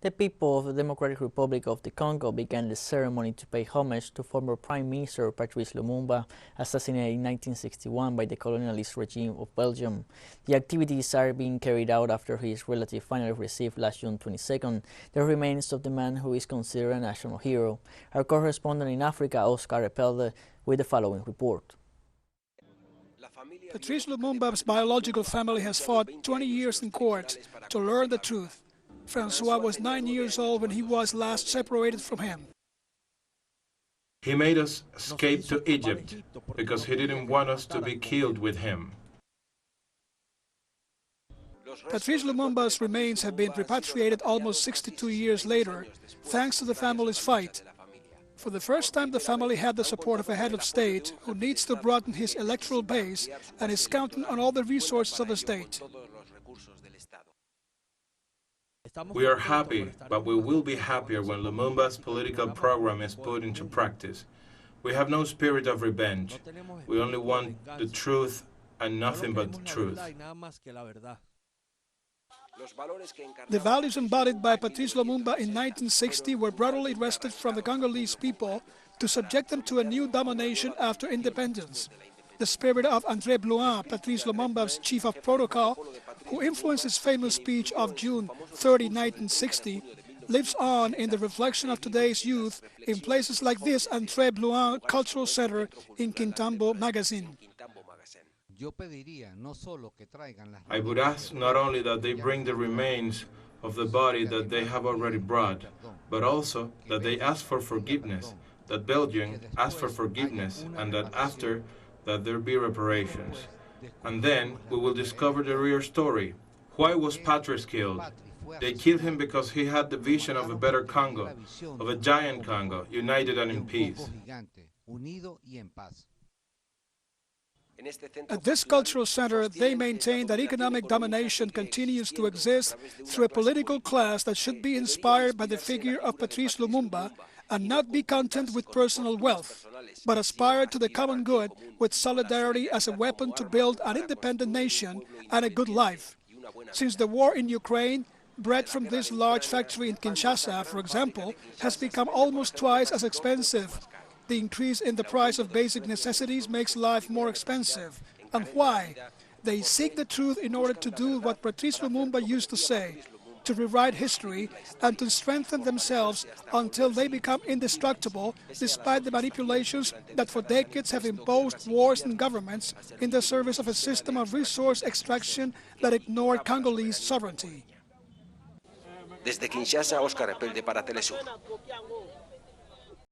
The people of the Democratic Republic of the Congo began the ceremony to pay homage to former Prime Minister Patrice Lumumba, assassinated in 1961 by the colonialist regime of Belgium. The activities are being carried out after his relative finally received last June 22nd the remains of the man who is considered a national hero. Our correspondent in Africa, Oscar Epelde, with the following report. Patrice Lumumba's biological family has fought 20 years in court to learn the truth. Francois was 9 years old when he was last separated from him. He made us escape to Egypt because he didn't want us to be killed with him. Patrice Lumumba's remains have been repatriated almost 62 years later, thanks to the family's fight. For the first time, the family had the support of a head of state who needs to broaden his electoral base and is counting on all the resources of the state. We are happy, but we will be happier when Lumumba's political program is put into practice. We have no spirit of revenge. We only want the truth and nothing but the truth. The values embodied by Patrice Lumumba in 1960 were brutally wrested from the Congolese people to subject them to a new domination after independence. The spirit of André Blouin, Patrice Lumumba's chief of protocol, who influenced his famous speech of June 30, 1960, lives on in the reflection of today's youth in places like this André Blouin Cultural Center in Kintambo Magazine. I would ask not only that they bring the remains of the body that they have already brought, but also that they ask for forgiveness, that Belgium ask for forgiveness, and that after that there be reparations. And then we will discover the real story. Why was Patrice killed? They killed him because he had the vision of a better Congo, of a giant Congo, united and in peace. At this cultural center, they maintain that economic domination continues to exist through a political class that should be inspired by the figure of Patrice Lumumba and not be content with personal wealth, but aspire to the common good with solidarity as a weapon to build an independent nation and a good life. Since the war in Ukraine, bread from this large factory in Kinshasa, for example, has become almost twice as expensive. The increase in the price of basic necessities makes life more expensive. And why? They seek the truth in order to do what Patrice Lumumba used to say, to rewrite history and to strengthen themselves until they become indestructible, despite the manipulations that for decades have imposed wars and governments in the service of a system of resource extraction that ignored Congolese sovereignty. Desde Kinshasa, Oscar Epelde para teleSUR.